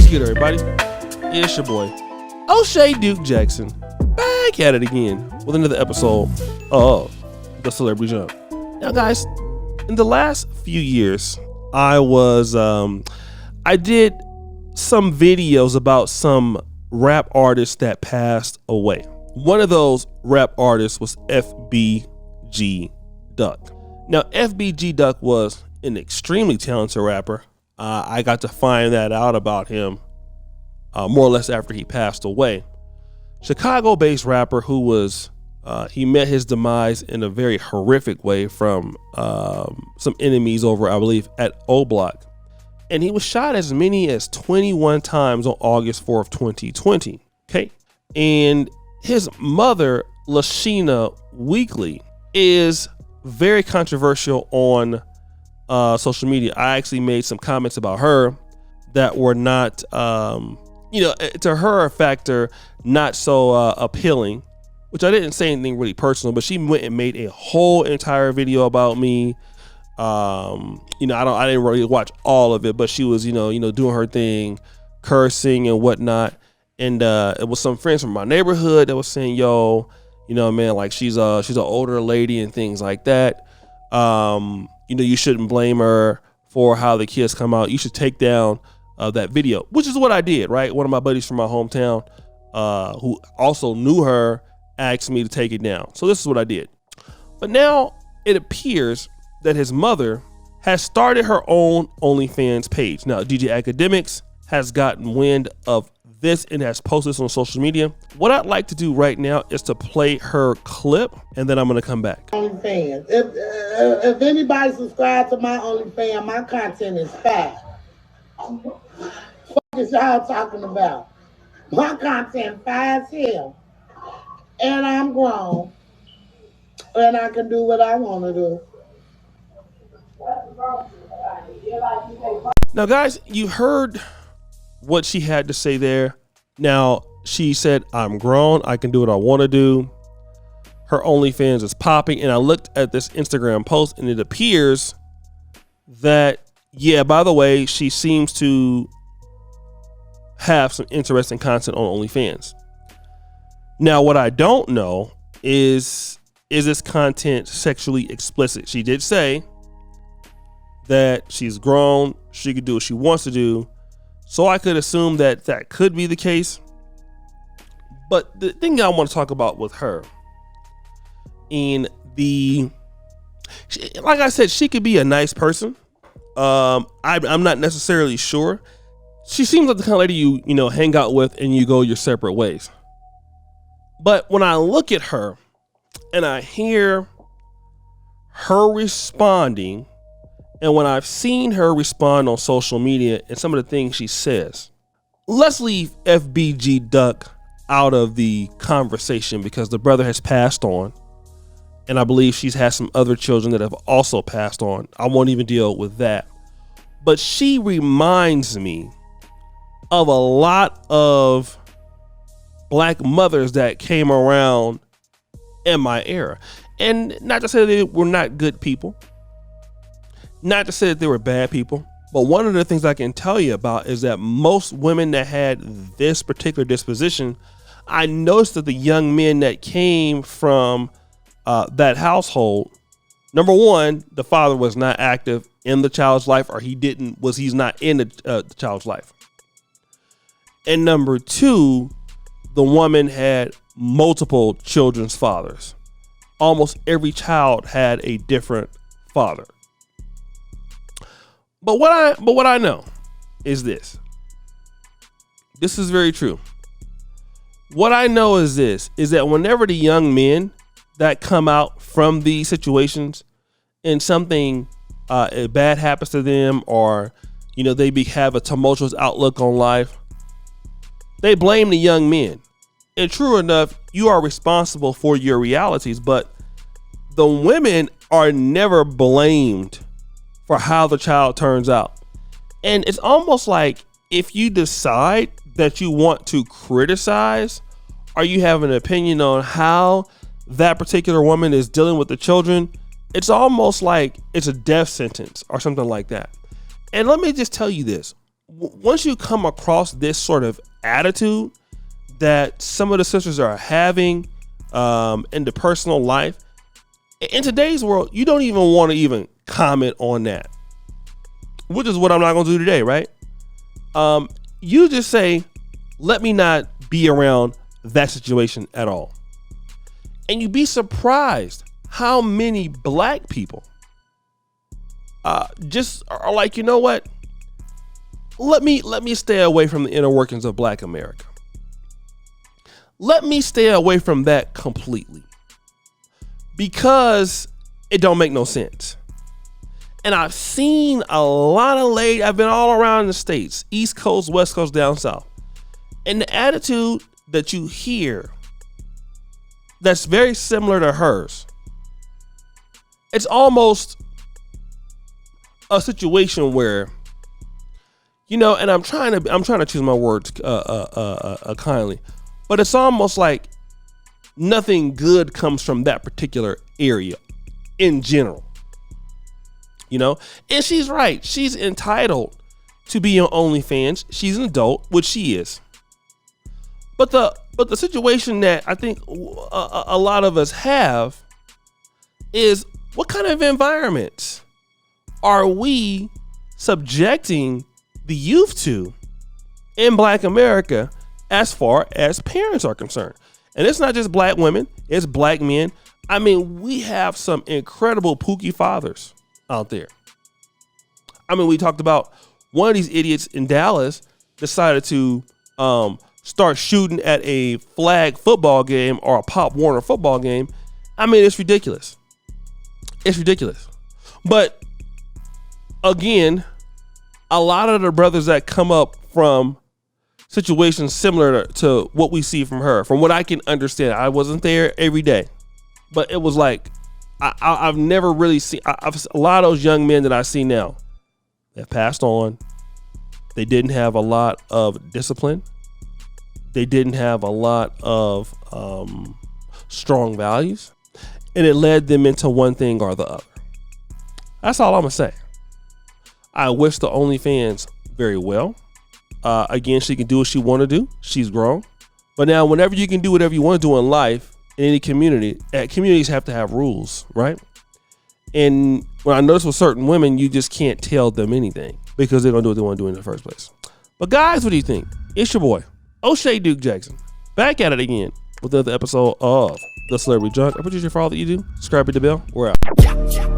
What's good, everybody? It's your boy, O'Shea Duke Jackson, back at it again with another episode of The Celebrity Jump. Now, guys, in the last few years, I did some videos about some rap artists that passed away. One of those rap artists was FBG Duck. Now, FBG Duck was an extremely talented rapper. I got to find that out about him more or less after he passed away. Chicago-based rapper who was, he met his demise in a very horrific way from some enemies over, I believe, at O-Block. And he was shot as many as 21 times on August 4th, 2020. Okay. And his mother, Lashina Weekly, is very controversial on social media. I actually made some comments about her that were not, to her factor, not so appealing, which I didn't say anything really personal, but she went and made a whole entire video about me. I didn't really watch all of it, but she was, doing her thing, cursing and whatnot. And it was some friends from my neighborhood that was saying, yo, man, like she's an older lady and things like that. You shouldn't blame her for how the kids come out. You should take down that video, which is what I did, right? One of my buddies from my hometown who also knew her asked me to take it down. So this is what I did. But now it appears that his mother has started her own OnlyFans page. Now, DJ Academics has gotten wind of this and has posted this on social media. What I'd like to do right now is to play her clip, and then I'm going to come back. OnlyFans. If anybody subscribes to my OnlyFans, my content is fat. What is y'all talking about? My content fat as hell. And I'm grown. And I can do what I want to do. Now, guys, you heard what she had to say there. Now, she said, I'm grown. I can do what I want to do. Her OnlyFans is popping. And I looked at this Instagram post, and it appears that, yeah, by the way, she seems to have some interesting content on OnlyFans. Now, what I don't know is this content sexually explicit? She did say that she's grown. She could do what she wants to do. So I could assume that that could be the case. But the thing I want to talk about with her, like I said, she could be a nice person. I'm not necessarily sure. She seems like the kind of lady you hang out with and you go your separate ways. But when I look at her and I hear her responding, and when I've seen her respond on social media and some of the things she says, let's leave FBG Duck out of the conversation because the brother has passed on. And I believe she's had some other children that have also passed on. I won't even deal with that. But she reminds me of a lot of black mothers that came around in my era. And not to say that they were not good people. Not to say that they were bad people. But one of the things I can tell you about is that most women that had this particular disposition, I noticed that the young men that came from that household, number one, the father was not active in the child's life, or he's not in the child's life. And number two, the woman had multiple children's fathers. Almost every child had a different father. But what I know is this. This is very true. What I know is this, is that whenever the young men that come out from these situations and something bad happens to them, or they have a tumultuous outlook on life, they blame the young men. And true enough, you are responsible for your realities, but the women are never blamed for how the child turns out. And it's almost like if you decide that you want to criticize, or you have an opinion on how that particular woman is dealing with the children, it's almost like it's a death sentence or something like that. And let me just tell you this. once you come across this sort of attitude that some of the sisters are having in the personal life, in today's world, you don't even want to even comment on that, which is what I'm not going to do today, right? You just say, let me not be around that situation at all. And you'd be surprised how many black people just are like, you know what? Let me stay away from the inner workings of Black America. Let me stay away from that completely, because it don't make no sense. And I've seen a lot of ladies, I've been all around the States, East Coast, West Coast, down South. And the attitude that you hear that's very similar to hers, it's almost a situation where, you know, and I'm trying to choose my words kindly, but it's almost like nothing good comes from that particular area in general. You know, and she's right. She's entitled to be on OnlyFans. She's an adult, which she is. But the situation that I think a lot of us have is, what kind of environment are we subjecting the youth to in Black America as far as parents are concerned? And it's not just black women, it's black men. I mean, we have some incredible pookie fathers out there. I mean, we talked about one of these idiots in Dallas decided to start shooting at a flag football game or a Pop Warner football game. I mean, it's ridiculous. It's ridiculous. But again, a lot of the brothers that come up from situations similar to what we see from her, from what I can understand, I wasn't there every day, but it was like, I've never really seen, a lot of those young men that I see now that passed on, they didn't have a lot of discipline. They didn't have a lot of strong values, and it led them into one thing or the other. That's all I'm gonna say. I wish the OnlyFans very well. Again, she can do what she want to do. She's grown. But now, whenever you can do whatever you want to do in life, in any community, communities have to have rules, right? And when I notice with certain women, you just can't tell them anything because they're going to do what they want to do in the first place. But guys, what do you think? It's your boy, O'Shea Duke Jackson, back at it again with another episode of The Celebrity Junk. I appreciate you for all that you do. Subscribe, hit the bell. We're out.